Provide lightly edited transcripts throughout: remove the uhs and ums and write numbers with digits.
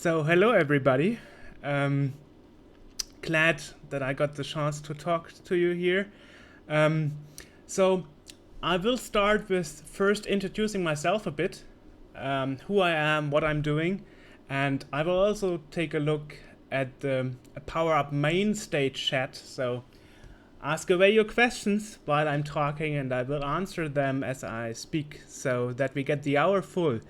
So, hello everybody. Um, Glad that I got the chance to talk to you here. Um, so, I will start with first introducing myself a bit, who I am, what I'm doing, and I will also take a look at the Power Up main stage chat. So, ask away your questions while I'm talking, and I will answer them as I speak, so that we get the hour full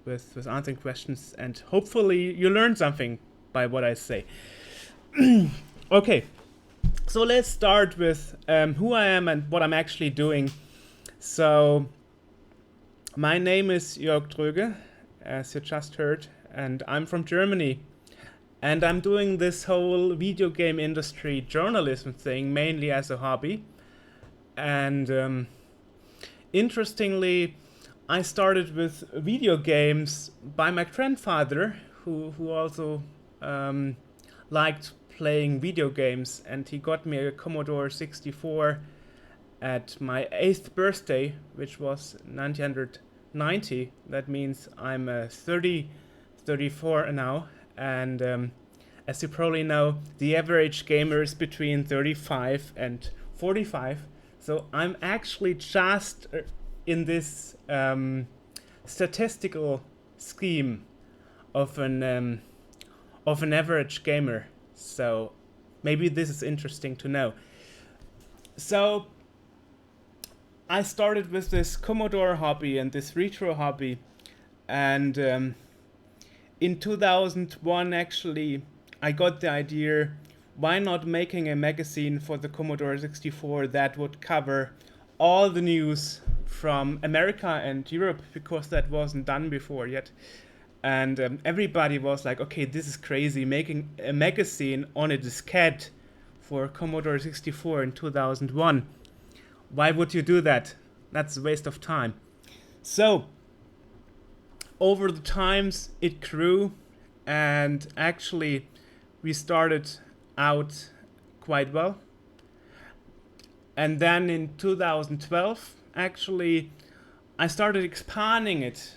with answering questions, and hopefully you learn something by what I say. Okay, so let's start with who I am and what I'm actually doing. So, my name is Joerg Droege, as you just heard, and I'm from Germany. And I'm doing this whole video game industry journalism thing mainly as a hobby. And interestingly, I started with video games by my grandfather, who also liked playing video games, and he got me a Commodore 64 at my 8th birthday, which was 1990. That means I'm 34 now, and as you probably know, the average gamer is between 35 and 45. So I'm actually just in this statistical scheme of an average gamer. So maybe this is interesting to know. So I started with this Commodore hobby and this retro hobby, and in 2001 actually I got the idea, why not making a magazine for the Commodore 64 that would cover all the news from America and Europe, because that wasn't done before yet. And everybody was like, okay, this is crazy, making a magazine on a diskette for Commodore 64 in 2001. Why would you do that? That's a waste of time. So, over the times, it grew, and actually, we started out quite well. And then in 2012, actually, I started expanding it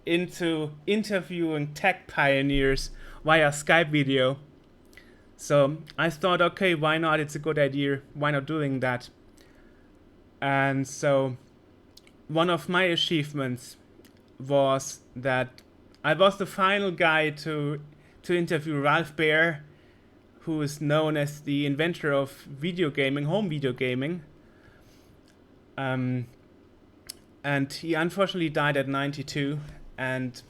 into interviewing tech pioneers via Skype video. So I thought, okay, why not? It's a good idea. Why not doing that? And so one of my achievements was that I was the final guy to interview Ralph Baer, who is known as the inventor of video gaming, home video gaming. And he unfortunately died at 92. And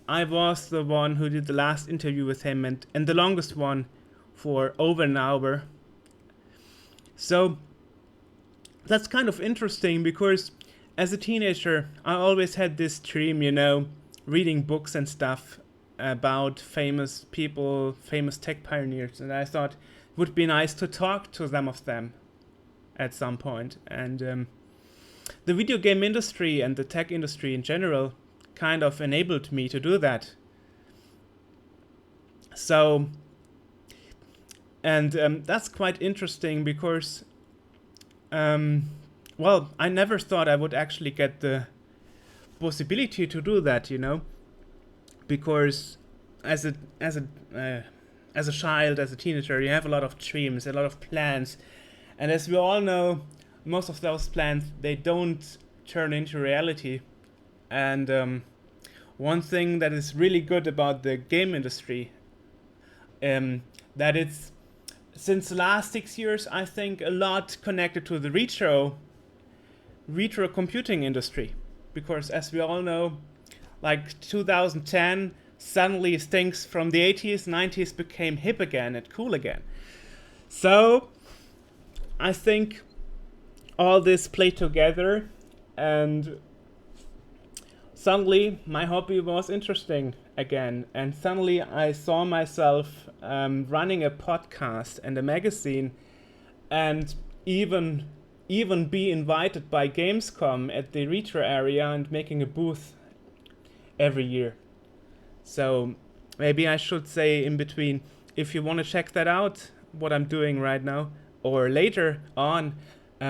I was the one who did the last interview with him, and the longest one for over an hour. So that's kind of interesting, because as a teenager, I always had this dream, reading books and stuff about famous people, famous tech pioneers, and I thought it would be nice to talk to some of them at some point. And the video game industry and the tech industry in general kind of enabled me to do that. So, and that's quite interesting, because I never thought I would actually get the possibility to do that, because as a child, as a teenager, you have a lot of dreams, a lot of plans, and as we all know, most of those plans, they don't turn into reality. And one thing that is really good about the game industry, that it's, since the last 6 years, I think, a lot connected to the retro computing industry. Because as we all know, like 2010, suddenly things from the 80s, 90s became hip again and cool again. So I think all this played together, and suddenly my hobby was interesting again, and suddenly I saw myself running a podcast and a magazine, and even be invited by Gamescom at the retro area and making a booth every year. So maybe I should say in between, if you want to check that out, what I'm doing right now, or later on,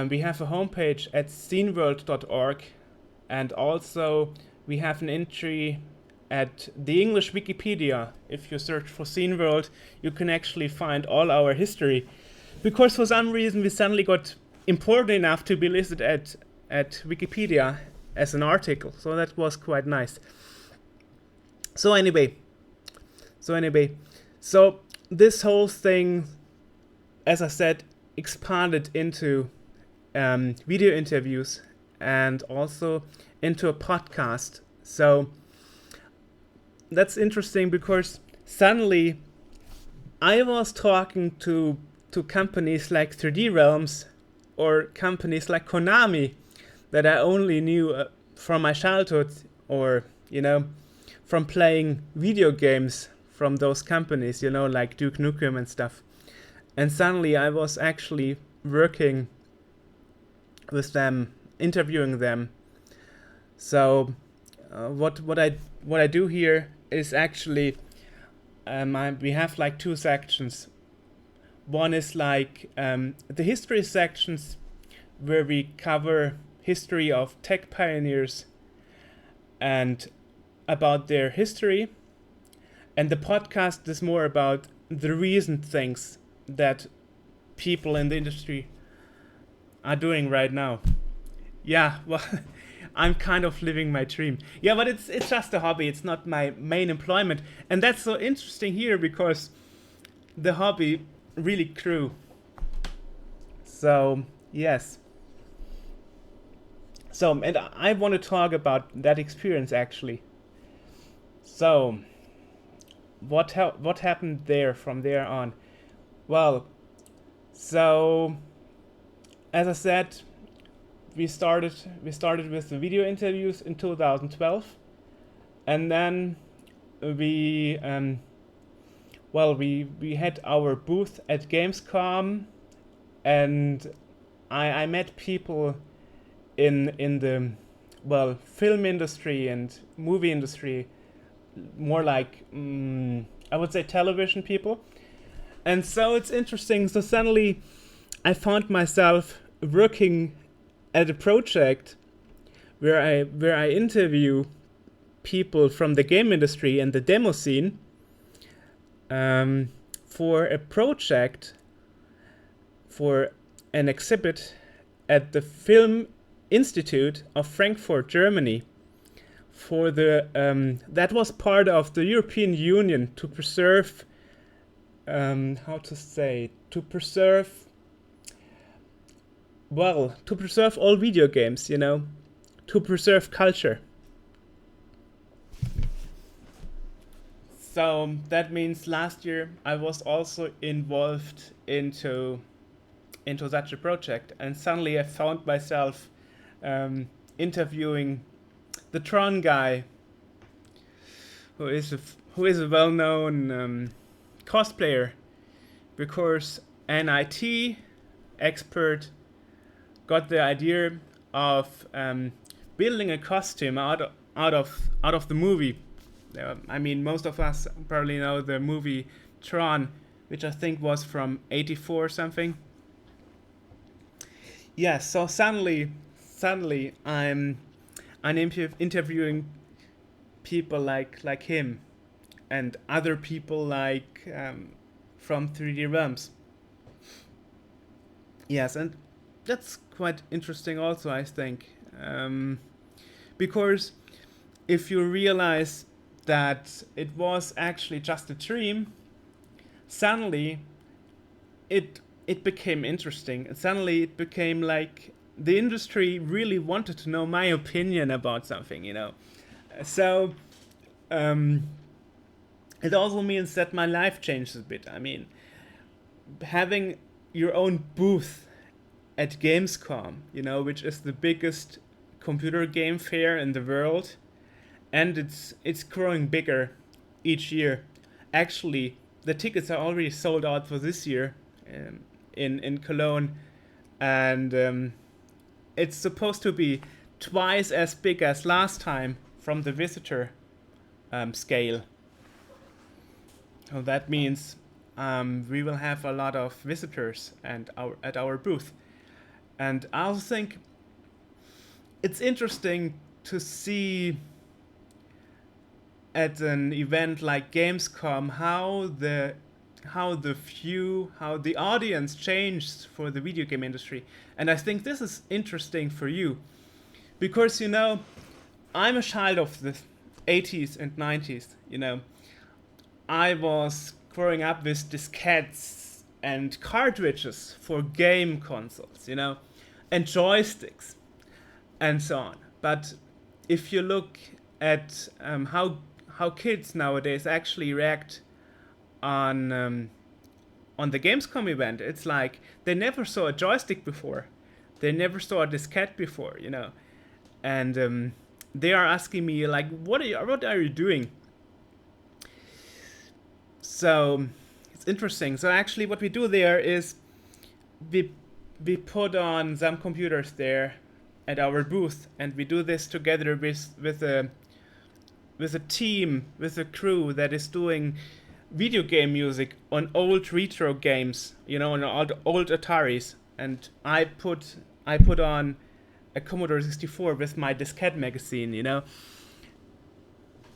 we have a homepage at sceneworld.org, and also we have an entry at the English Wikipedia, if you search for Scene World, you can actually find all our history. Because for some reason we suddenly got important enough to be listed at Wikipedia as an article. So that was quite nice. So anyway, so this whole thing, as I said, expanded into video interviews and also into a podcast. So that's interesting because suddenly I was talking to companies like 3D Realms or companies like Konami that I only knew from my childhood, or from playing video games from those companies, like Duke Nukem and stuff. And suddenly I was actually working with them, interviewing them. So what I do here is actually we have like two sections. One is like the history sections, where we cover history of tech pioneers and about their history. And the podcast is more about the recent things that people in the industry are doing right now. Yeah, well, I'm kind of living my dream. Yeah, but it's just a hobby. It's not my main employment. And that's so interesting here because the hobby really grew. So, yes. So, and I want to talk about that experience actually. So, what happened there from there on? Well, so as I said, we started with the video interviews in 2012, and then we had our booth at Gamescom, and I met people in the film industry and movie industry, more like I would say television people. And so it's interesting. So suddenly I found myself working at a project where I interview people from the game industry and the demo scene for a project, for an exhibit at the Film Institute of Frankfurt, Germany. For the that was part of the European Union to preserve to preserve all video games, to preserve culture. So that means last year I was also involved into such a project, and suddenly I found myself interviewing the Tron guy, who is a well-known cosplayer, because an IT expert got the idea of building a costume out of the movie. I mean, most of us probably know the movie Tron, which I think was from '84 or something. Yeah, so suddenly I'm interviewing people like him and other people like from 3D Realms. Yes, and that's quite interesting also, I think, because if you realize that it was actually just a dream, suddenly it became interesting, and suddenly it became like the industry really wanted to know my opinion about something, So it also means that my life changed a bit. I mean, having your own booth at Gamescom, which is the biggest computer game fair in the world, and it's growing bigger each year. Actually, the tickets are already sold out for this year in Cologne, and it's supposed to be twice as big as last time from the visitor scale. So that means we will have a lot of visitors at our booth. And I also think it's interesting to see at an event like Gamescom how the audience changed for the video game industry. And I think this is interesting for you because I'm a child of the 80s and 90s. I was growing up with diskettes and cartridges for game consoles, and joysticks and so on. But if you look at how kids nowadays actually react on the Gamescom event, it's like they never saw a joystick before, they never saw a diskette before, and they are asking me like, what are you doing? So it's interesting. So actually, what we do there is we put on some computers there at our booth, and we do this together with a team, with a crew that is doing video game music on old retro games, on old Ataris. And I put on a Commodore 64 with my diskette magazine,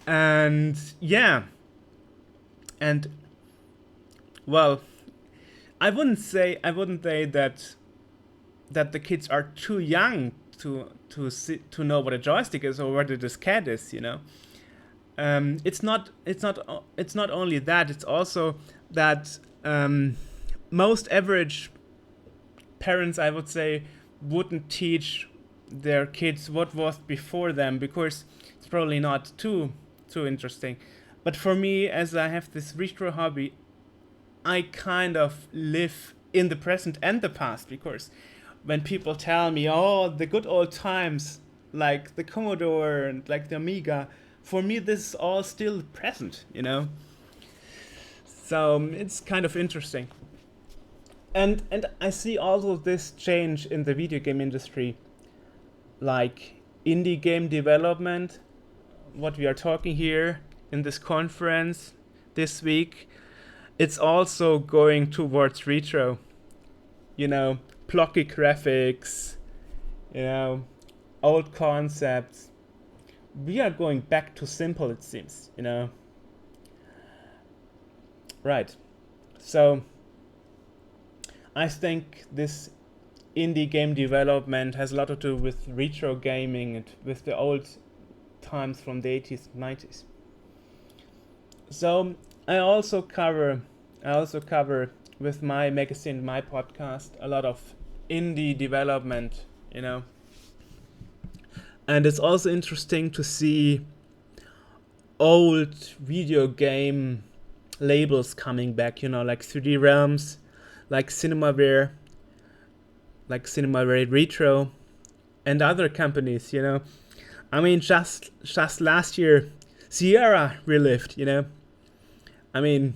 and yeah, and well, I wouldn't say that the kids are too young to know what a joystick is or what a diskette is, It's not only that. It's also that most average parents, I would say, wouldn't teach their kids what was before them because it's probably not too interesting. But for me, as I have this retro hobby, I kind of live in the present and the past, because when people tell me, oh, the good old times, like the Commodore and like the Amiga, for me this is all still present, So it's kind of interesting. And I see also this change in the video game industry, like indie game development, what we are talking here in this conference this week. It's also going towards retro, blocky graphics, old concepts. We are going back to simple, it seems, Right. So I think this indie game development has a lot to do with retro gaming and with the old times from the 80s and 90s. So I also cover with my magazine, my podcast, a lot of indie development, And it's also interesting to see old video game labels coming back, like 3D Realms, like Cinemaware Retro, and other companies, I mean, just last year, Sierra relived, I mean,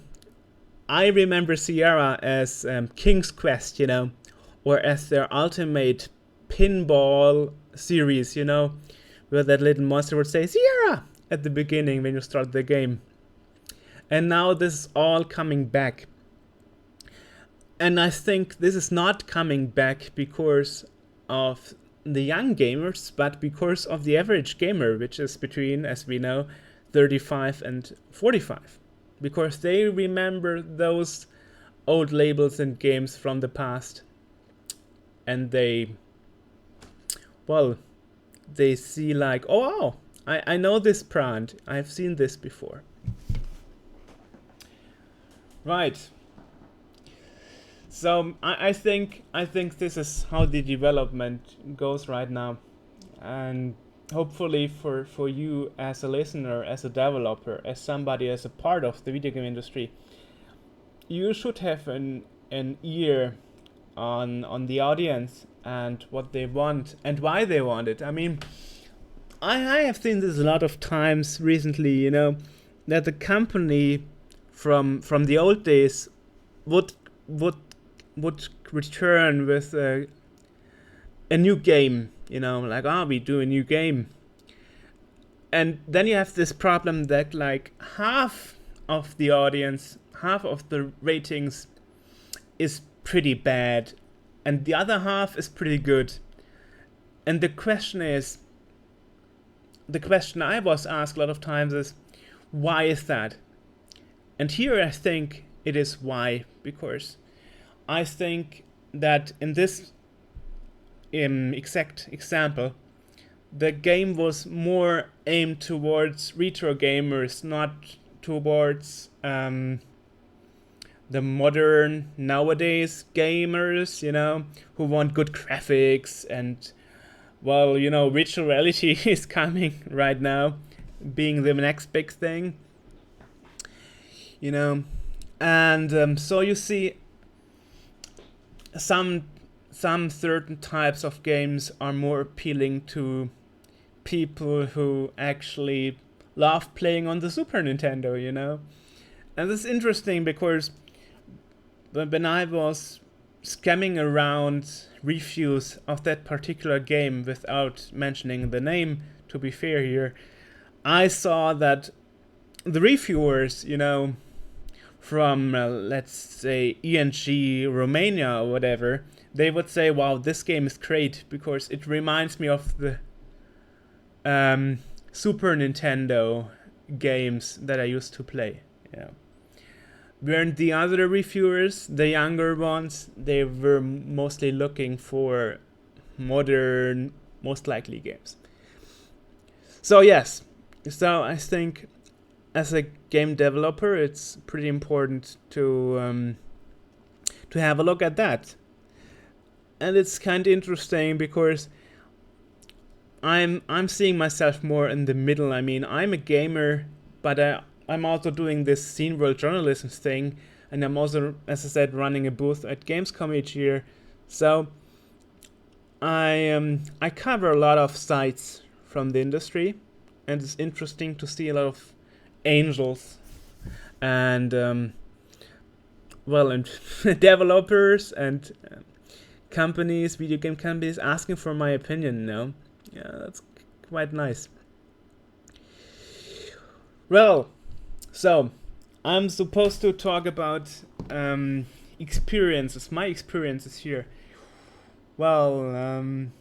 I remember Sierra as King's Quest, or as their ultimate pinball series, where that little monster would say Sierra at the beginning when you start the game. And now this is all coming back. And I think this is not coming back because of the young gamers, but because of the average gamer, which is between, as we know, 35 and 45. Because they remember those old labels and games from the past. And they see like, oh wow, I know this brand, I've seen this before. Right. So I think this is how the development goes right now. And hopefully for you as a listener, as a developer, as somebody as a part of the video game industry, you should have an ear on the audience and what they want and why they want it. I mean, I have seen this a lot of times recently, that the company from the old days would return with a new game, like, we do a new game. And then you have this problem that like half of the audience, half of the ratings is pretty bad and the other half is pretty good. And the question I was asked a lot of times is, why is that? And here I think it is why, because I think that in this exact example, the game was more aimed towards retro gamers, not towards the modern nowadays gamers, who want good graphics and, well, virtual reality is coming right now, being the next big thing, and so you see some certain types of games are more appealing to people who actually love playing on the Super Nintendo, And this is interesting because when I was scamming around reviews of that particular game without mentioning the name, to be fair here, I saw that the reviewers, from, let's say, ENG Romania or whatever, they would say, wow, this game is great because it reminds me of the Super Nintendo games that I used to play. Whereas the other reviewers, the younger ones, they were mostly looking for modern, most likely games. So yes, so I think as a game developer, it's pretty important to have a look at that. And it's kind of interesting because I'm seeing myself more in the middle. I mean, I'm a gamer, but I'm also doing this scene world journalism thing, and I'm also, as I said, running a booth at Gamescom each year. So I cover a lot of sites from the industry, and it's interesting to see a lot of angels and and developers and companies, video game companies, asking for my opinion. Yeah, that's quite nice. Well, so I'm supposed to talk about experiences, my experiences here. Well,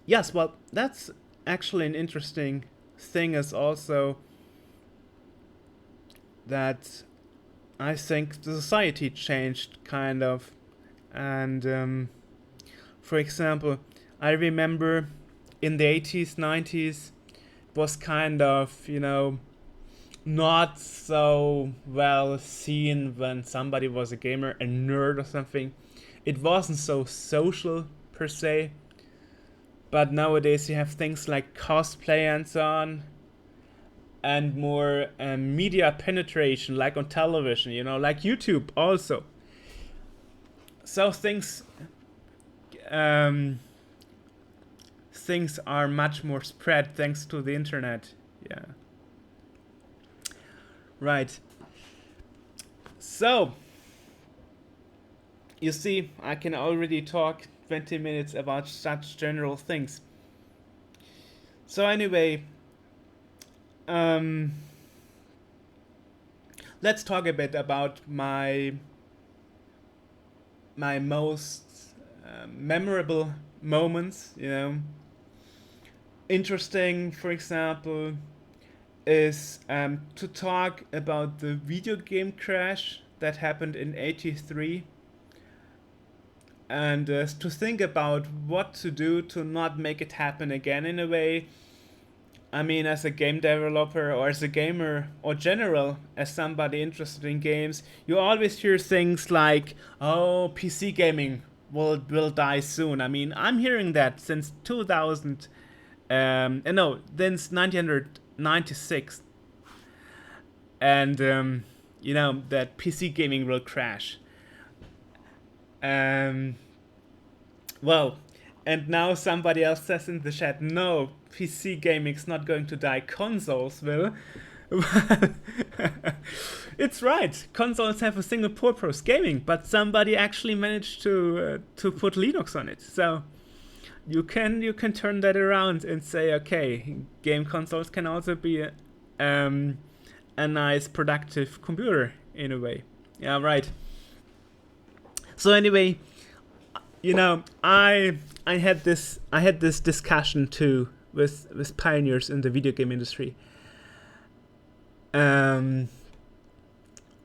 yes, well, that's actually an interesting thing is also that I think the society changed kind of. And for example, I remember in the 80s, 90s, it was kind of, not so well seen when somebody was a gamer, a nerd or something. It wasn't so social per se. But nowadays you have things like cosplay and so on, and more media penetration, like on television, like YouTube also. So things are much more spread thanks to the internet. Yeah. Right. So, you see, I can already talk 20 minutes about such general things. So anyway, let's talk a bit about my most memorable moments, Interesting, for example, is to talk about the video game crash that happened in '83, and to think about what to do to not make it happen again in a way. I mean, as a game developer or as a gamer or general, as somebody interested in games, you always hear things like, oh, PC gaming will die soon. I mean, I'm hearing that since 2000, since 1996. And, that PC gaming will crash. Well, and now somebody else says in the chat, no, PC gaming's not going to die, consoles will. It's right, consoles have a single purpose, gaming, but somebody actually managed to put Linux on it. So you can turn that around and say, okay, game consoles can also be a nice productive computer in a way. Yeah, right. So anyway, I had this discussion too with pioneers in the video game industry, Um,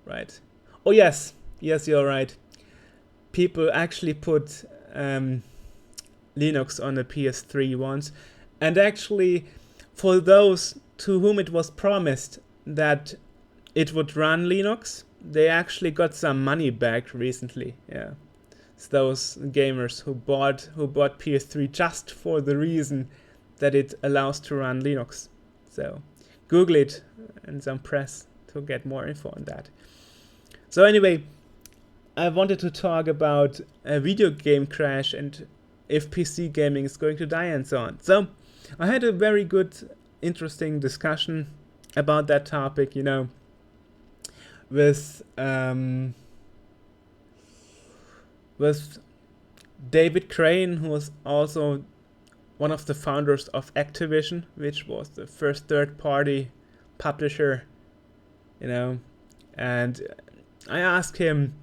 right. Oh yes, yes, you're right. People actually put Linux on the PS3 once, and actually, for those to whom it was promised that it would run Linux, they actually got some money back recently. Yeah, it's those gamers who bought PS3 just for the reason that it allows to run Linux. So Google it and some press to get more info on that. So anyway, I wanted to talk about a video game crash and if PC gaming is going to die and so on. So I had a very good, interesting discussion about that topic, with David Crane, who was also one of the founders of Activision, which was the first third-party publisher, and I asked him,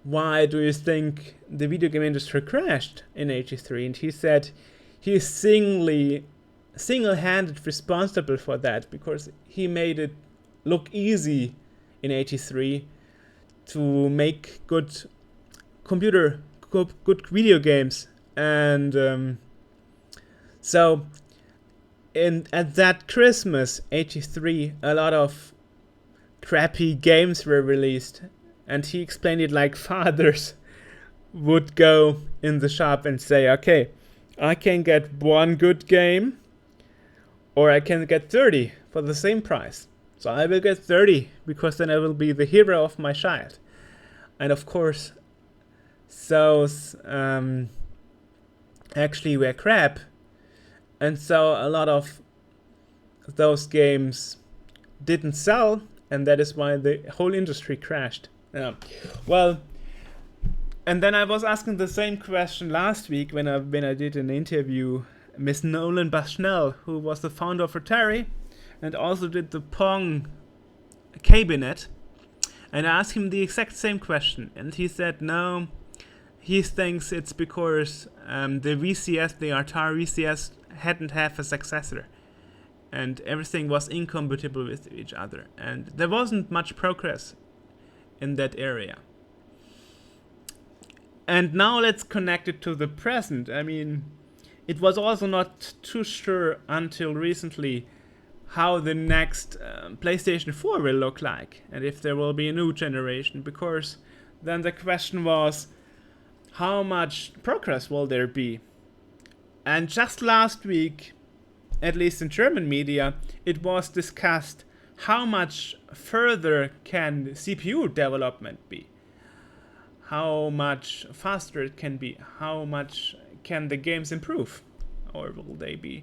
why do you think the video game industry crashed in 83? And he said he is single-handed responsible for that because he made it look easy in 83 to make good video games. And so at that Christmas 83, a lot of crappy games were released, and he explained it like fathers would go in the shop and say, okay, I can get one good game or I can get 30 for the same price. So I will get 30 because then I will be the hero of my child. And of course, those actually were crap. And so a lot of those games didn't sell, and that is why the whole industry crashed. Well, and then I was asking the same question last week when I did an interview Miss Nolan Bushnell, who was the founder of Atari and also did the Pong cabinet, and I asked him the exact same question, and he said no, he thinks it's because the Atari VCS hadn't have a successor, and everything was incompatible with each other, and there wasn't much progress in that area. And now let's connect it to the present. I mean, it was also not too sure until recently how the next PlayStation 4 will look like and if there will be a new generation, because then the question was, how much progress will there be? And just last week, at least in German media, it was discussed how much further can CPU development be? How much faster it can be? How much can the games improve? Or will they be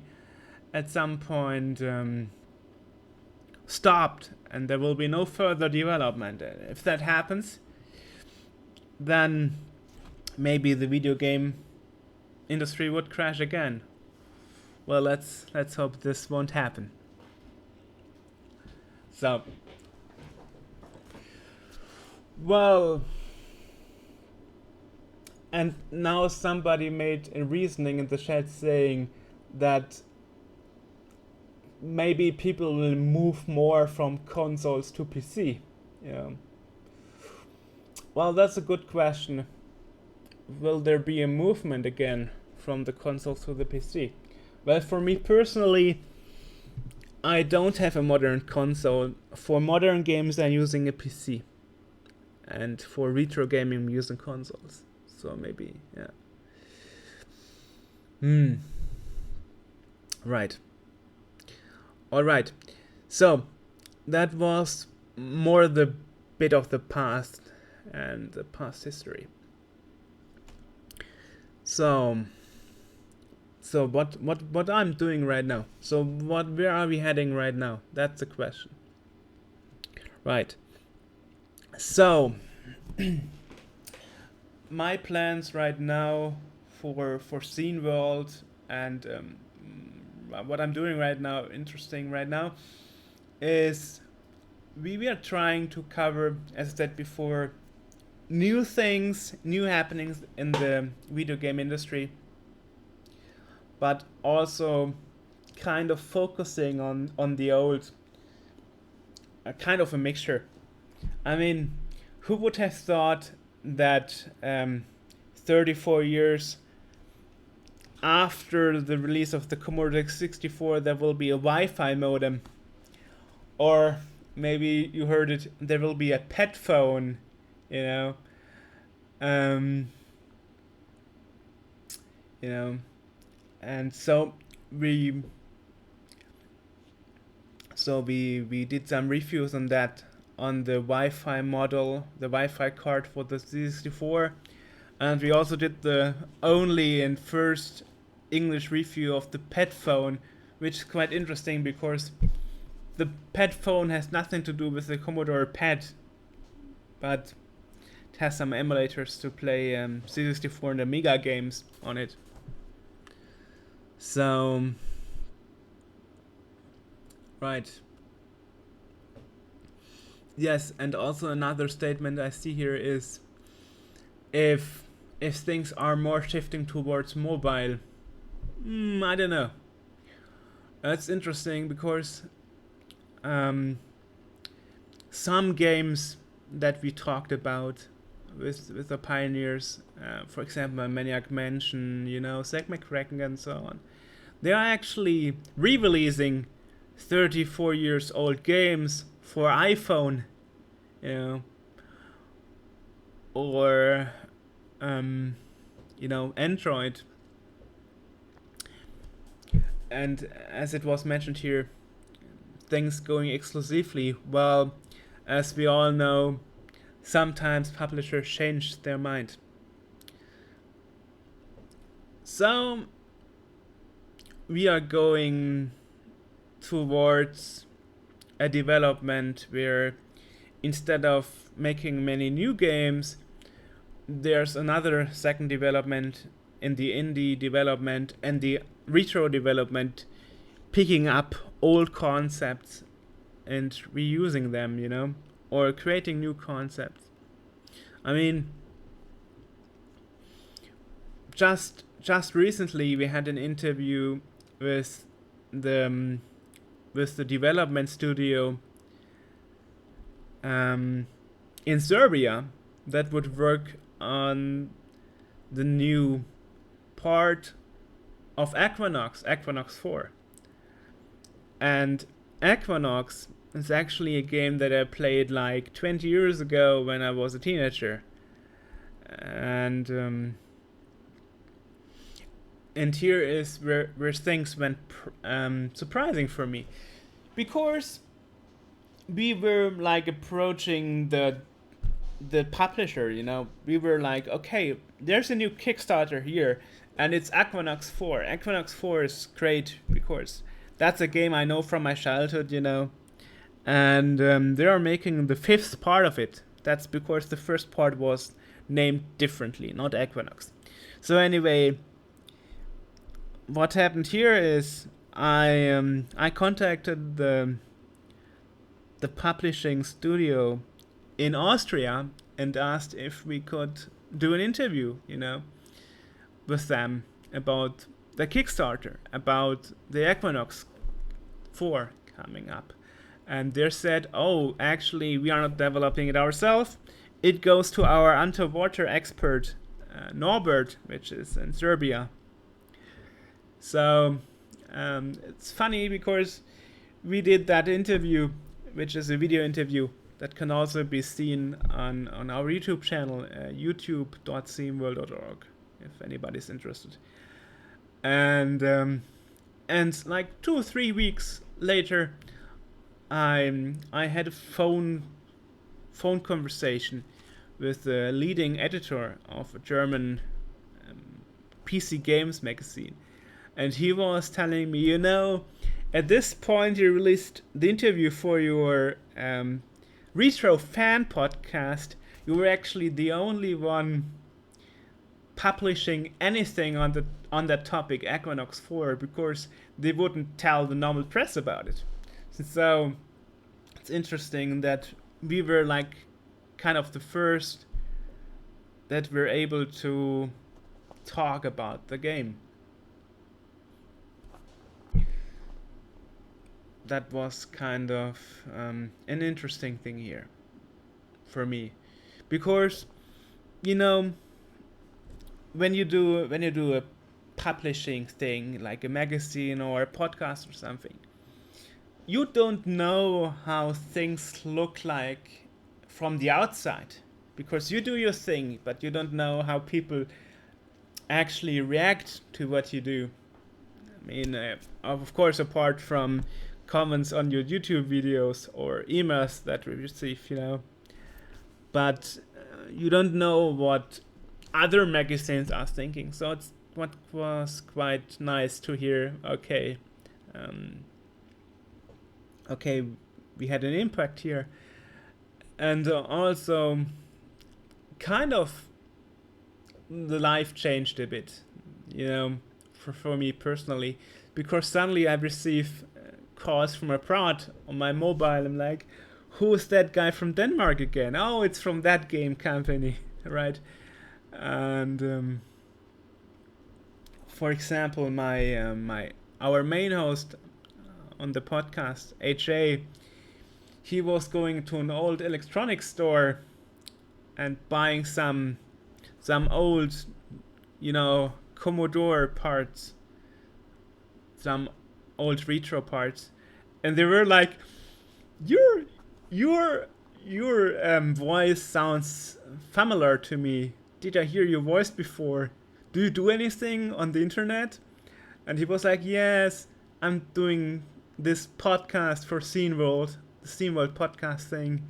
at some point stopped and there will be no further development? If that happens, then maybe the video game industry would crash again. Well, let's hope this won't happen. So, well, and now somebody made a reasoning in the chat saying that maybe people will move more from consoles to PC. Yeah. Well, that's a good question. Will there be a movement again from the console to the PC? Well, for me personally, I don't have a modern console. For modern games, I'm using a PC. And for retro gaming, I'm using consoles. So maybe, yeah. Right. Alright. So, that was more the bit of the past and the past history. So what I'm doing right now. So where are we heading right now? That's the question. Right. So my plans right now for Scene World and what I'm doing right now, interesting right now, is we are trying to cover, as I said before, new things, new happenings in the video game industry, but also kind of focusing on the old. a kind of a mixture. I mean, who would have thought that 34 years after the release of the Commodore 64 there will be a Wi-Fi modem, or maybe you heard it, there will be a pet phone, you know, um, you know, and we we did some reviews on that, on the Wi-Fi model, the Wi-Fi card for the C64, and we also did the only and first English review of the pet phone, which is quite interesting because the pet phone has nothing to do with the Commodore Pet, but it has some emulators to play C64 and Amiga games on it. So, right. Yes, and also another statement I see here is if things are more shifting towards mobile, I don't know. That's interesting because some games that we talked about with the pioneers, for example, Maniac Mansion, Zack McCracken and so on, they are actually re-releasing 34 years old games for iPhone, or Android. And as it was mentioned here, things going exclusively, well, as we all know, sometimes publishers change their mind. So we are going towards a development where instead of making many new games, there's another second development in the indie development and the retro development, picking up old concepts and reusing them, or creating new concepts. I mean, just recently we had an interview with the development studio in Serbia that would work on the new part of Equinox 4. And Equinox is actually a game that I played like 20 years ago when I was a teenager. And here is where things went surprising for me, because we were like approaching the publisher, we were like, okay, there's a new Kickstarter here, and it's Equinox 4. Equinox 4 is great because that's a game I know from my childhood, and they are making the 5th part of it. That's because the first part was named differently, not Equinox. So anyway, what happened here is I contacted the publishing studio in Austria and asked if we could do an interview, with them about the Kickstarter, about the Equinox 4 coming up. And they said, oh, actually, we are not developing it ourselves. It goes to our underwater expert, Norbert, which is in Serbia. So it's funny because we did that interview, which is a video interview that can also be seen on our YouTube channel, youtube.themeworld.org, if anybody's interested. And like 2 or 3 weeks later, I had a phone conversation with the leading editor of a German PC games magazine, and he was telling me, at this point you released the interview for your retro fan podcast. You were actually the only one publishing anything on that topic, Equinox 4, because they wouldn't tell the normal press about it. So it's interesting that we were like kind of the first that were able to talk about the game. that was kind of an interesting thing here for me, because you know when you do a publishing thing like a magazine or a podcast or something, you don't know how things look like from the outside, because you do your thing, but you don't know how people actually react to what you do. I mean, of course, apart from comments on your YouTube videos or emails that we receive, but you don't know what other magazines are thinking. So it's what was quite nice to hear. Okay, we had an impact here, and also kind of the life changed a bit, for me personally, because suddenly I receive calls from abroad on my mobile. I'm like, who's that guy from Denmark again? Oh, it's from that game company, right? And for example, our main host on the podcast, HA, he was going to an old electronics store and buying some old, Commodore parts, some old retro parts, and they were like, your voice sounds familiar to me. Did I hear your voice before? Do you do anything on the internet? And he was like, yes, I'm doing this podcast for Scene World, the Scene World podcast thing.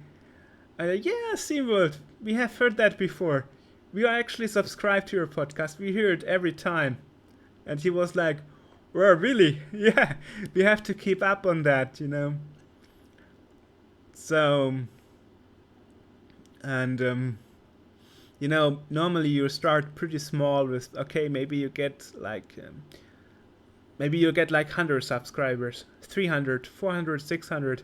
And yeah, Scene World, we have heard that before. We are actually subscribed to your podcast. We hear it every time. And he was like, well, really? Yeah, we have to keep up on that, So, and, normally you start pretty small with, okay, maybe you get like 100 subscribers, 300, 400, 600.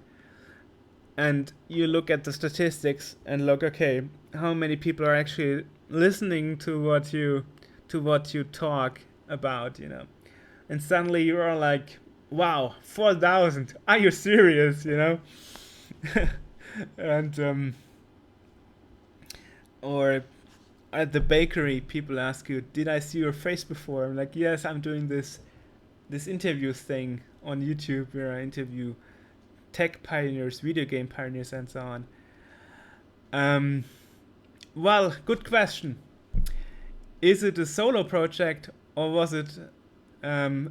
And you look at the statistics and look, okay, how many people are actually listening to what you talk about, And suddenly you are like, wow, 4,000. Are you serious, And or at the bakery, people ask you, did I see your face before? I'm like, yes, I'm doing this interview thing on YouTube where I interview tech pioneers, video game pioneers, and so on. Well, good question. Is it a solo project or was it a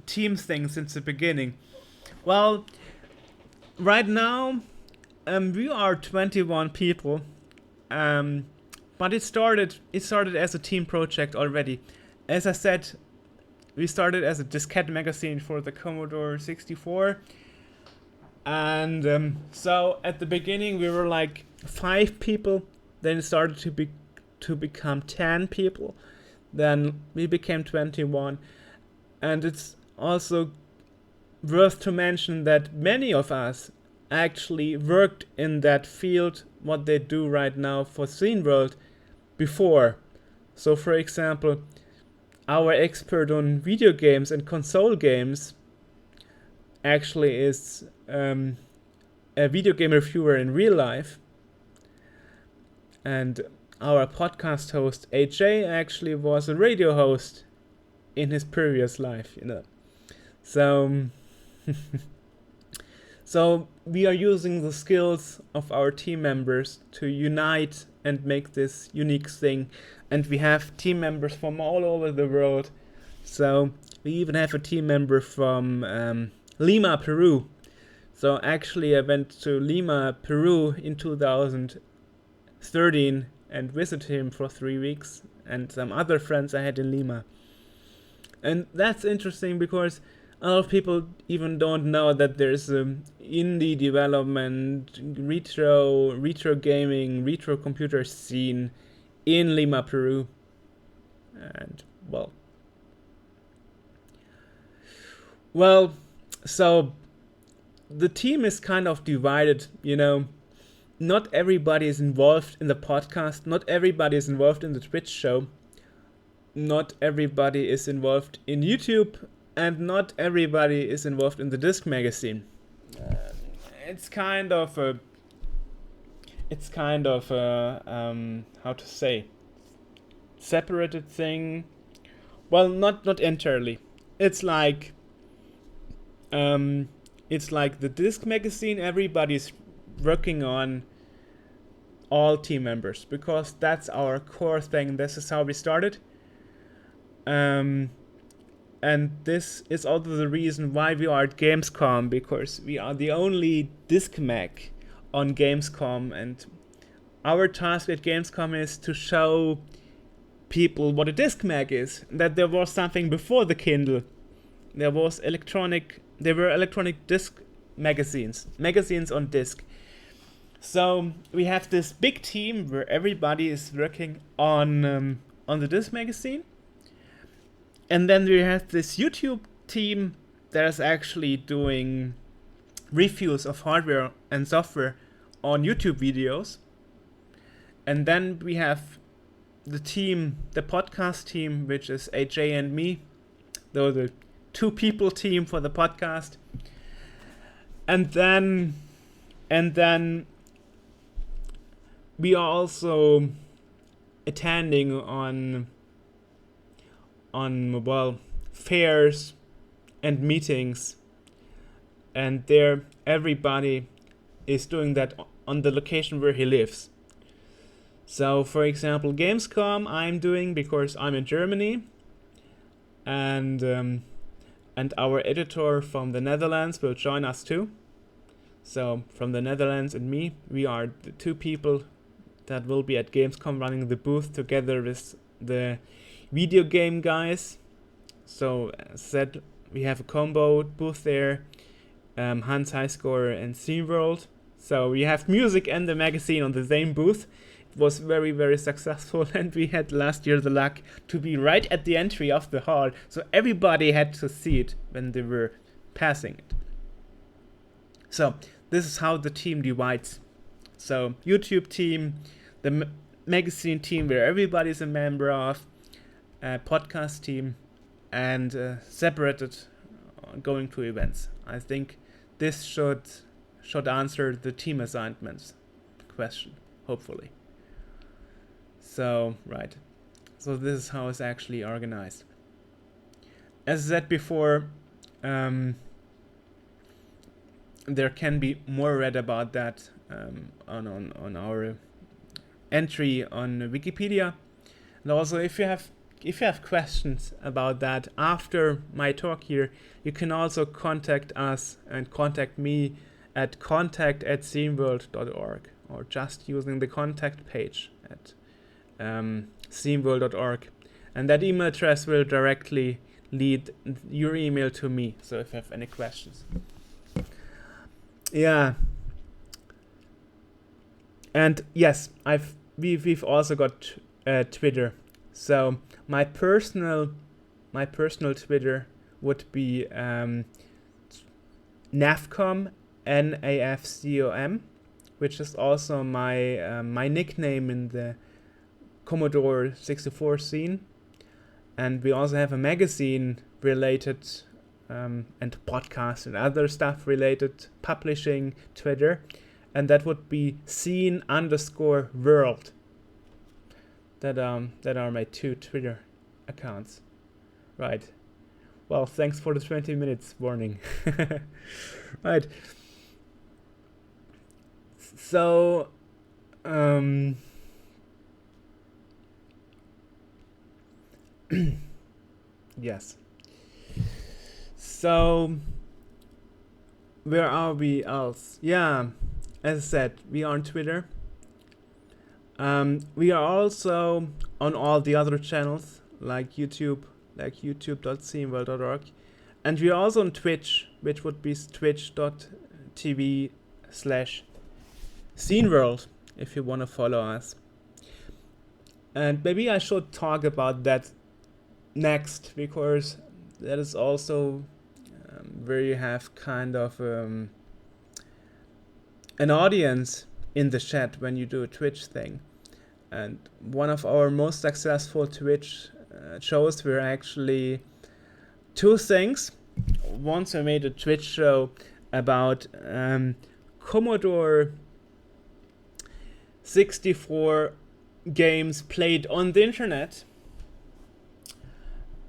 team thing since the beginning? Well, right now we are 21 people, but it started as a team project already. As I said, we started as a diskette magazine for the Commodore 64. And so at the beginning we were like 5 people, then it started to become 10 people, then we became 21. And it's also worth to mention that many of us actually worked in that field, what they do right now for Scene World, before. So for example, our expert on video games and console games actually is a video game reviewer in real life, and our podcast host AJ actually was a radio host in his previous life, So so we are using the skills of our team members to unite and make this unique thing, and we have team members from all over the world. So we even have a team member from Lima, Peru. So actually I went to Lima, Peru in 2013 and visited him for 3 weeks, and some other friends I had in Lima. And that's interesting because a lot of people even don't know that there's indie development, retro gaming, retro computer scene in Lima, Peru. And well, so the team is kind of divided, Not everybody is involved in the podcast. Not everybody is involved in the Twitch show. Not everybody is involved in YouTube. and not everybody is involved in the disc magazine. It's kind of a how to say, separated thing. Well, not entirely. It's like the disc magazine. Everybody's working on all team members because that's our core thing. This is how we started. And this is also the reason why we are at Gamescom, because we are the only disc mag on Gamescom, and our task at Gamescom is to show people what a disc mag is. That there was something before the Kindle. There were electronic disc magazines on disc. So we have this big team where everybody is working on the disc magazine. And then we have this YouTube team that is actually doing reviews of hardware and software on YouTube videos. And then we have the podcast team, which is AJ and me, though the 2-people team for the podcast. And then we are also attending on fairs and meetings, and there everybody is doing that on the location where he lives. So for example, Gamescom I'm doing because I'm in Germany, and our editor from the Netherlands will join us too. So from the Netherlands and me, we are the 2 people that will be at Gamescom running the booth together with the video game guys. So as said, we have a combo booth there, Hans Highscore and SteamWorld. So we have music and the magazine on the same booth. It was very, very successful, and we had last year the luck to be right at the entry of the hall, so everybody had to see it when they were passing it. So this is how the team divides. So YouTube team, the magazine team where everybody's a member of, podcast team, and separated going to events. I think this should answer the team assignments question, hopefully. So, right. So this is how it's actually organized. As I said before, there can be more read about that on our entry on Wikipedia. And also, if you have questions about that after my talk here, you can also contact us and contact me at contact@themeworld.org, or just using the contact page at themeworld.org, and that email address will directly lead your email to me. So if you have any questions, yeah. And yes, we've also got Twitter. So my personal Twitter would be Nafcom, Nafcom, which is also my nickname in the Commodore 64 scene. And we also have a magazine related and podcast and other stuff related publishing Twitter, and that would be scene_world. That are my 2 Twitter accounts. Right. Well, thanks for the 20 minutes warning. Right. So, yes. So, where are we else? Yeah, as I said, we are on Twitter. We are also on all the other channels, like YouTube, like youtube.themeworld.org. And we are also on Twitch, which would be twitch.tv/sceneworld, if you want to follow us. And maybe I should talk about that next, because that is also where you have kind of an audience in the chat when you do a Twitch thing. And one of our most successful Twitch shows were actually two things. Once I made a Twitch show about Commodore 64 games played on the internet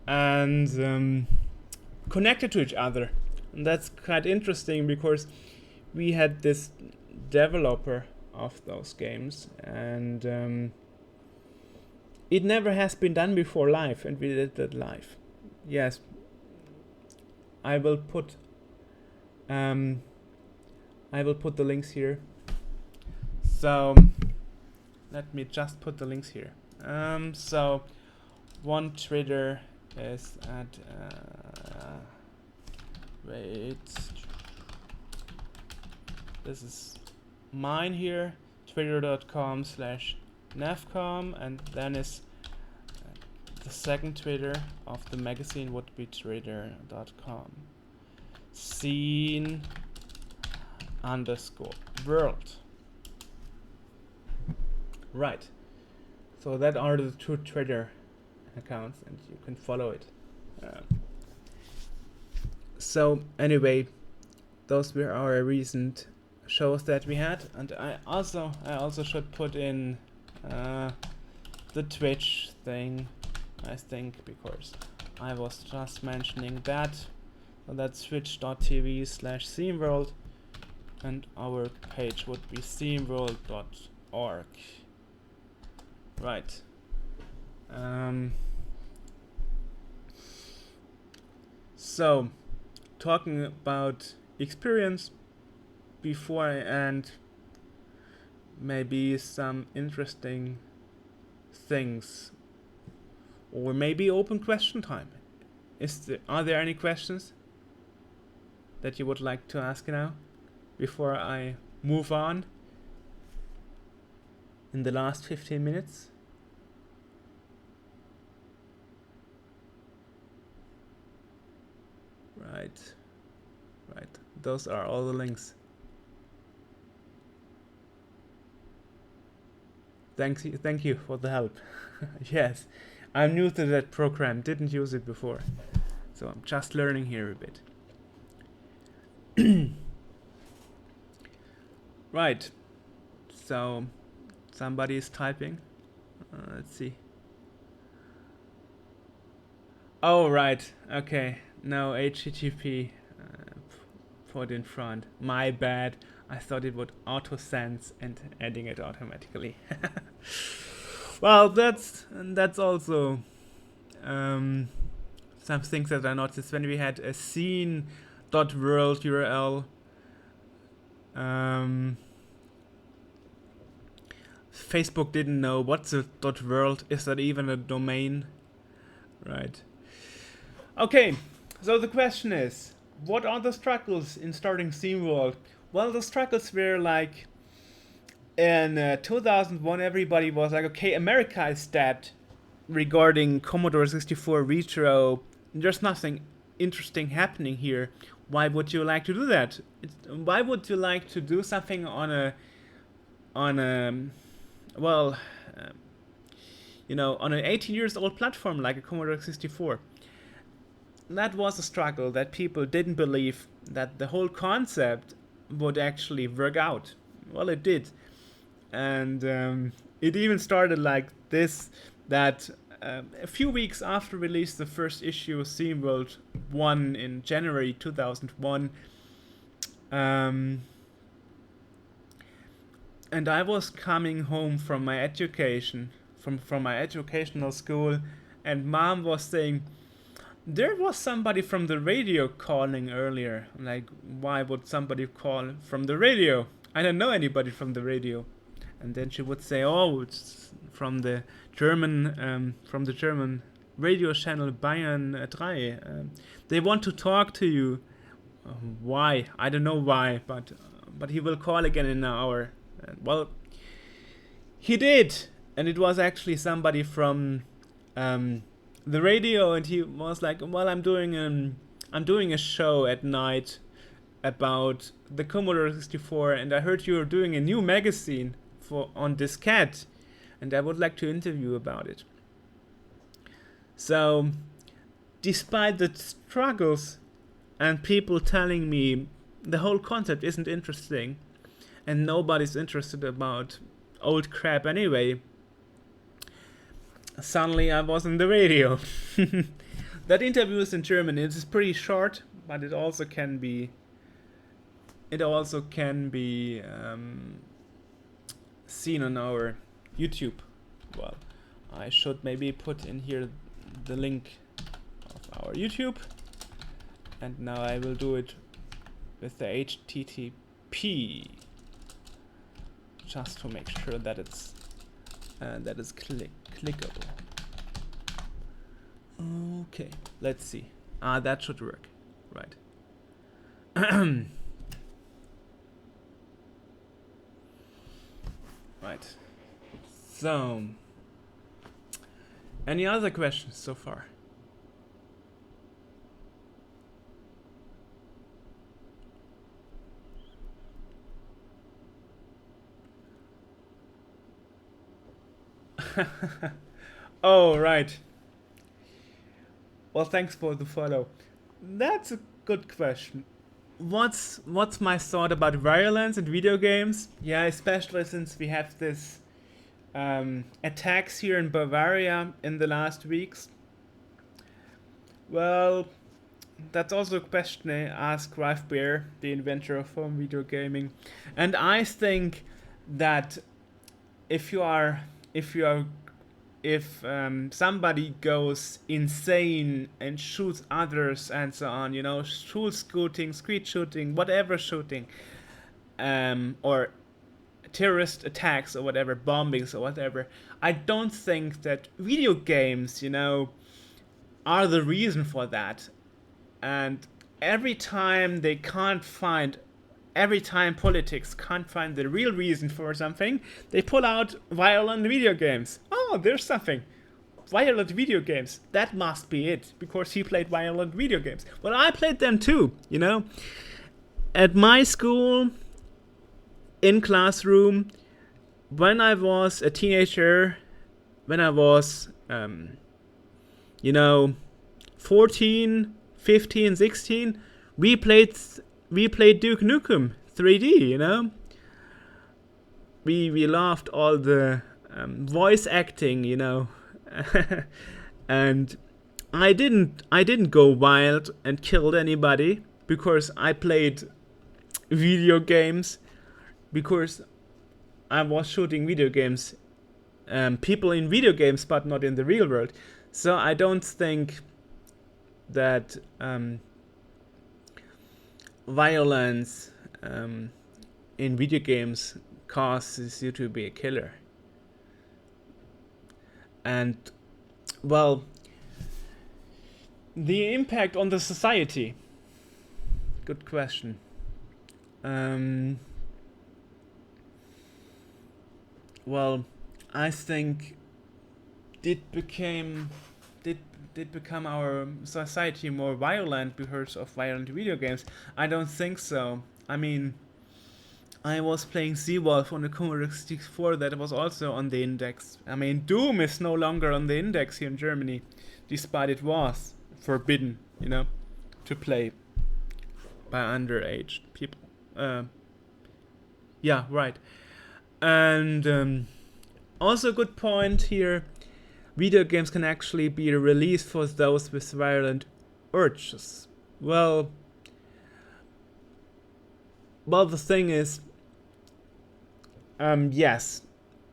and connected to each other. And that's quite interesting because we had this developer of those games, and it never has been done before live, and we did that live. Yes, I will put the links here. So let me just put the links here. So one Twitter is at wait. This is mine here, twitter.com/navcom, and then is the second Twitter of the magazine would be twitter.com scene_world. Right. So that are the two Twitter accounts, and you can follow it. So anyway, those were our recent shows that we had, and I also should put in the Twitch thing, I think, because I was just mentioning that. So that's twitch.tv/themeworld, and our page would be themeworld.org. Right. So, talking about experience before I end, maybe some interesting things, or maybe open question time. Are there any questions that you would like to ask now before I move on in the last 15 minutes? Right. Those are all the links. Thank you for the help. Yes, I'm new to that program, didn't use it before, so I'm just learning here a bit. Right, so somebody is typing. Let's see. Oh, right, okay. No, HTTP put in front. My bad. I thought it would auto-sense and adding it automatically. Well, that's also some things that I noticed when we had a scene.world URL. Facebook didn't know what's a .world. Is that even a domain? Right. Okay, so the question is, what are the struggles in starting SteamWorld? Well, the struggles were like, in 2001, everybody was like, okay, America is dead regarding Commodore 64 Retro. There's nothing interesting happening here. Why would you like to do that? Why would you like to do something on an 18 years old platform like a Commodore 64? That was a struggle, that people didn't believe that the whole concept would actually work out. Well, it did. And it even started like this, that a few weeks after release, the first issue of SteamWorld 1 in January 2001, and I was coming home from my education, from my educational school, and Mom was saying, there was somebody from the radio calling earlier. I'm like, why would somebody call from the radio? I don't know anybody from the radio. And then she would say, oh, it's from the German radio channel Bayern 3. They want to talk to you. Why? I don't know why, but he will call again in an hour. Well, he did, and it was actually somebody from the radio, and he was like, well, I'm doing a show at night about the Commodore 64, and I heard you're doing a new magazine on diskette, and I would like to interview about it. So despite the struggles and people telling me the whole concept isn't interesting and nobody's interested about old crap anyway, suddenly I was on the radio. That interview is in German. It is pretty short, but it also can be seen on our YouTube. Well, I should maybe put in here the link of our YouTube, and now I will do it with the HTTP, just to make sure that it's clickable. Okay, let's see. That should work, right? Right. So, any other questions so far? Oh, right. Well, thanks for the follow. That's a good question. What's my thought about violence in video games? Yeah, especially since we have this attacks here in Bavaria in the last weeks. Well, that's also a question I ask Ralph Bear, the inventor of home video gaming. And I think that if somebody goes insane and shoots others and so on, street shooting, whatever shooting, or terrorist attacks or whatever, bombings or whatever, I don't think that video games, are the reason for that. And every time politics can't find the real reason for something, they pull out violent video games. Oh, there's something. Violent video games. That must be it, because he played violent video games. Well, I played them too, At my school, in classroom, when I was a teenager, when I was, 14, 15, 16, we played Duke Nukem 3D, We loved all the voice acting, and I didn't go wild and killed anybody because I played video games, because I was shooting video games, people in video games, but not in the real world. So I don't think that violence in video games causes you to be a killer. And, well, the impact on the society. Good question. Well, I think did become our society more violent because of violent video games? I don't think so. I mean, I was playing Seawolf on the Commodore 64, that was also on the index. I mean, Doom is no longer on the index here in Germany, despite it was forbidden, to play by underage people. Yeah, right. And also a good point here, video games can actually be released for those with violent urges. Well, the thing is, yes,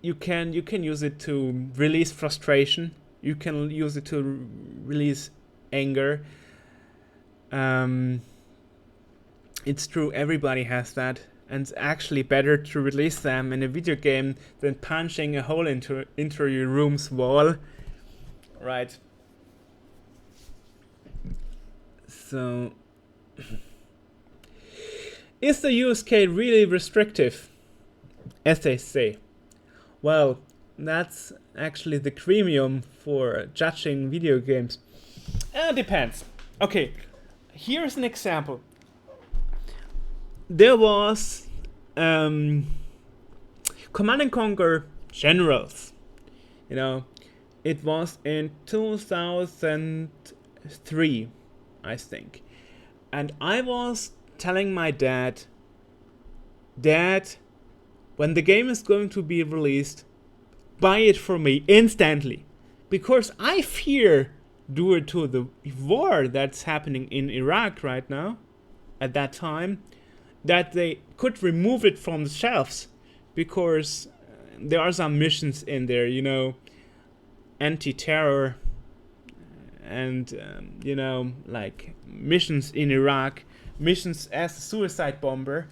you can use it to release frustration. You can use it to release anger. It's true, everybody has that, and it's actually better to release them in a video game than punching a hole into your room's wall. Right. So, is the use case really restrictive, as they say? Well, that's actually the premium for judging video games. Depends. Okay, here's an example. There was Command & Conquer Generals. It was in 2000. 3, I think. And I was telling my dad, Dad, when the game is going to be released, buy it for me instantly. Because I fear, due to the war that's happening in Iraq right now, at that time, that they could remove it from the shelves. Because there are some missions in there, you know, anti-terror and, like missions in Iraq, missions as a suicide bomber.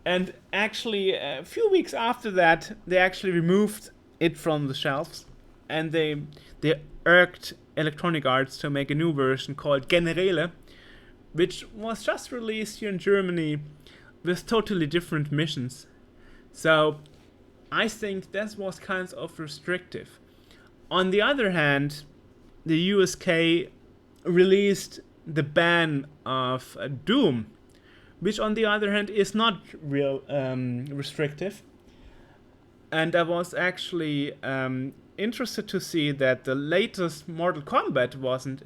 And actually, a few weeks after that, they actually removed it from the shelves, and they urged Electronic Arts to make a new version called Generäle, which was just released here in Germany with totally different missions. So I think that was kind of restrictive. On the other hand, the USK released the ban of Doom, which on the other hand is not real restrictive. And I was actually interested to see that the latest Mortal Kombat wasn't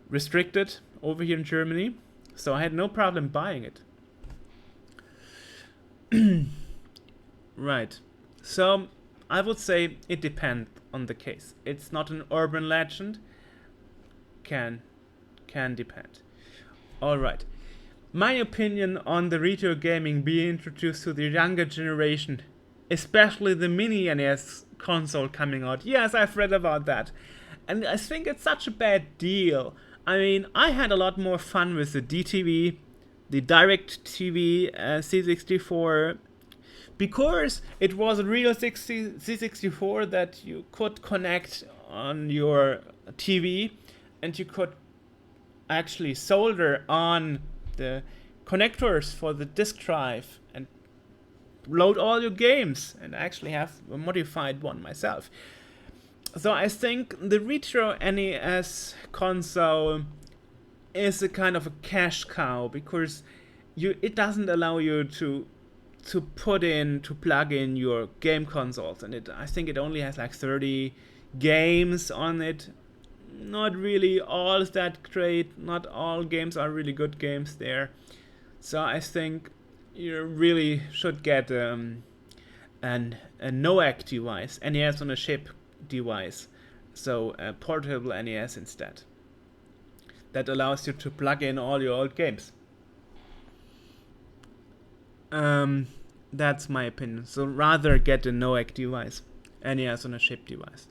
restricted over here in Germany, so I had no problem buying it. Right. So I would say it depends on the case. It's not an urban legend. Can depend. Alright. My opinion on the retro gaming being introduced to the younger generation, especially the mini NES console coming out. Yes, I've read about that. And I think it's such a bad deal. I mean, I had a lot more fun with the DTV, the Direct TV, C64, because it was a real C64 that you could connect on your TV, and you could actually solder on the connectors for the disk drive and load all your games, and actually have a modified one myself. So I think the retro NES console is a kind of a cash cow, because it doesn't allow you to plug in your game consoles, and I think it only has like 30 games on it. Not really all that great. Not all games are really good games there. So I think you really should get a NOAC device, NES on a chip device. So a portable NES instead. That allows you to plug in all your old games. That's my opinion. So rather get a NOAC device, NES on a chip device.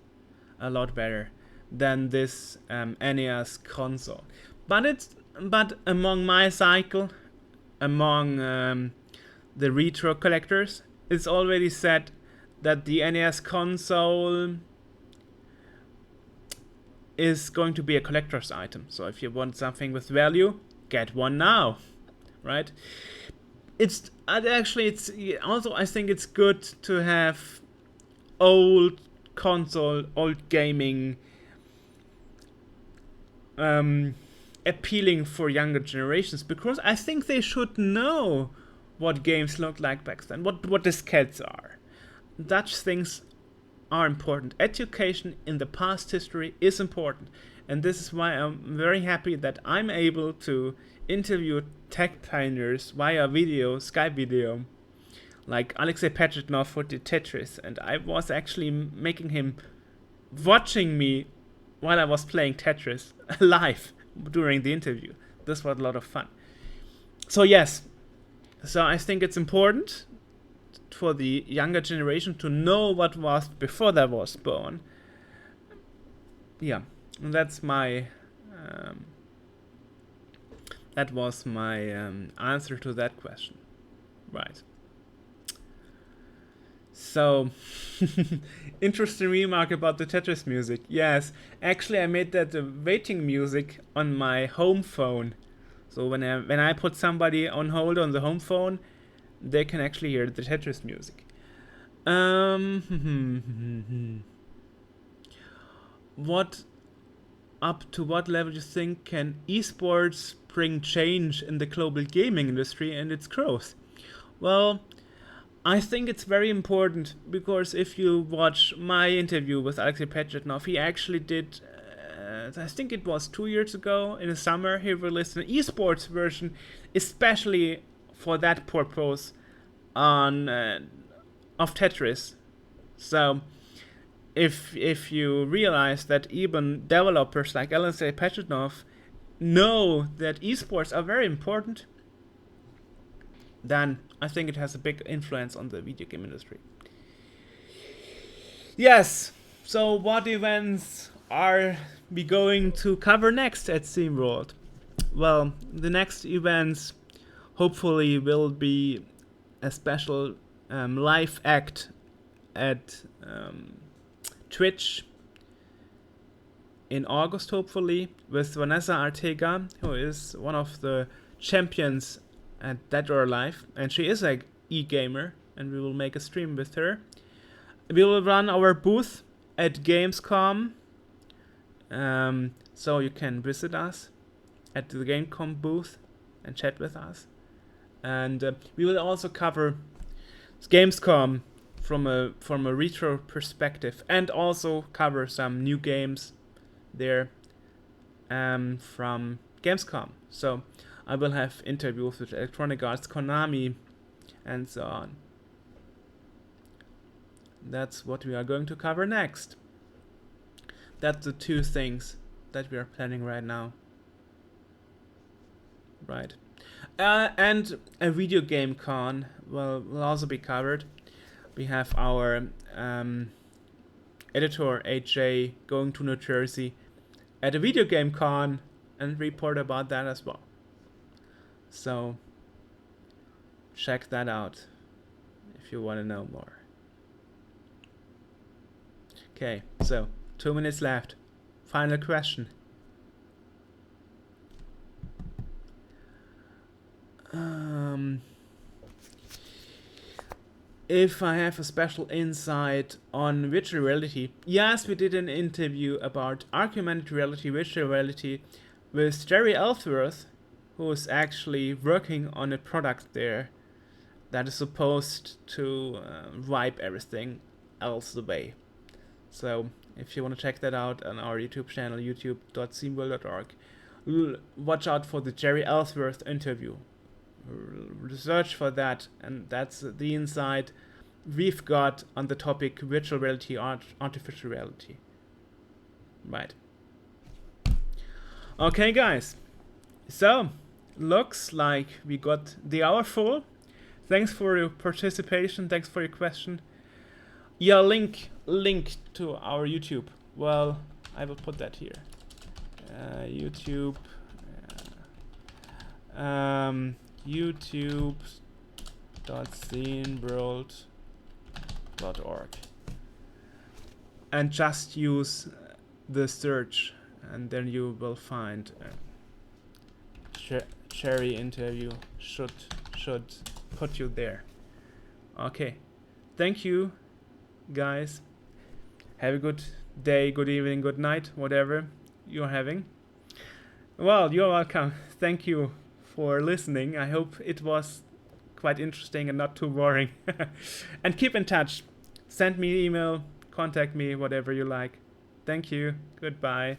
A lot better than this NES console. But among my cycle, among the retro collectors, it's already said that the NES console is going to be a collector's item. So if you want something with value, get one now, right? It's also, I think it's good to have old console, old gaming appealing for younger generations, because I think they should know what games looked like back then, what diskettes are. Such things are important. Education in the past history is important, and this is why I'm very happy that I'm able to interview tech pioneers via video, Skype video, like Alexei Pechetnov who did Tetris, and I was actually making him watching me while I was playing Tetris live during the interview. This was a lot of fun. So yes, so I think it's important for the younger generation to know what was before they was born. Yeah, and that's my that was my answer to that question. Right. So, interesting remark about the Tetris music. Yes, actually I made that waiting music on my home phone. So when I put somebody on hold on the home phone, they can actually hear the Tetris music. Up to what level do you think can esports bring change in the global gaming industry and its growth? Well, I think it's very important because if you watch my interview with Alexei Pechetnov, he actually did, I think it was 2 years ago in the summer, he released an esports version, especially for that purpose on of Tetris. So if you realize that even developers like Alexei Pechetnov know that esports are very important, then I think it has a big influence on the video game industry. Yes, so what events are we going to cover next at SteamWorld? Well, the next events hopefully will be a special live act at Twitch in August, hopefully, with Vanessa Ortega, who is one of the champions at Dead or Alive, and she is a e-gamer, and we will make a stream with her. We will run our booth at Gamescom, so you can visit us at the Gamescom booth and chat with us. And we will also cover Gamescom from a retro perspective, and also cover some new games there from Gamescom. So I will have interviews with Electronic Arts, Konami, and so on. That's what we are going to cover next. That's the two things that we are planning right now. Right. And a video game con will also be covered. We have our editor AJ going to New Jersey at a video game con and report about that as well. So check that out if you want to know more. Okay, so 2 minutes left. Final question. If I have a special insight on virtual reality, yes, we did an interview about augmented reality, virtual reality with Jerry Ellsworth, who is actually working on a product there that is supposed to wipe everything else away. So if you want to check that out on our YouTube channel, youtube.steamworld.org, watch out for the Jerry Ellsworth interview. Research for that, and that's the insight we've got on the topic virtual reality, artificial reality. Right. Okay, guys. So, looks like we got the hour full. Thanks for your participation. Thanks for your question. Yeah, link to our YouTube. Well, I will put that here. YouTube. youtube.sceneworld.org, and just use the search, and then you will find Cherry interview should put you there. Okay, thank you guys. Have a good day, good evening, good night, whatever you're having. Well, you're welcome. Thank you for listening. I hope it was quite interesting and not too boring. And keep in touch. Send me an email, contact me, whatever you like. Thank you. Goodbye.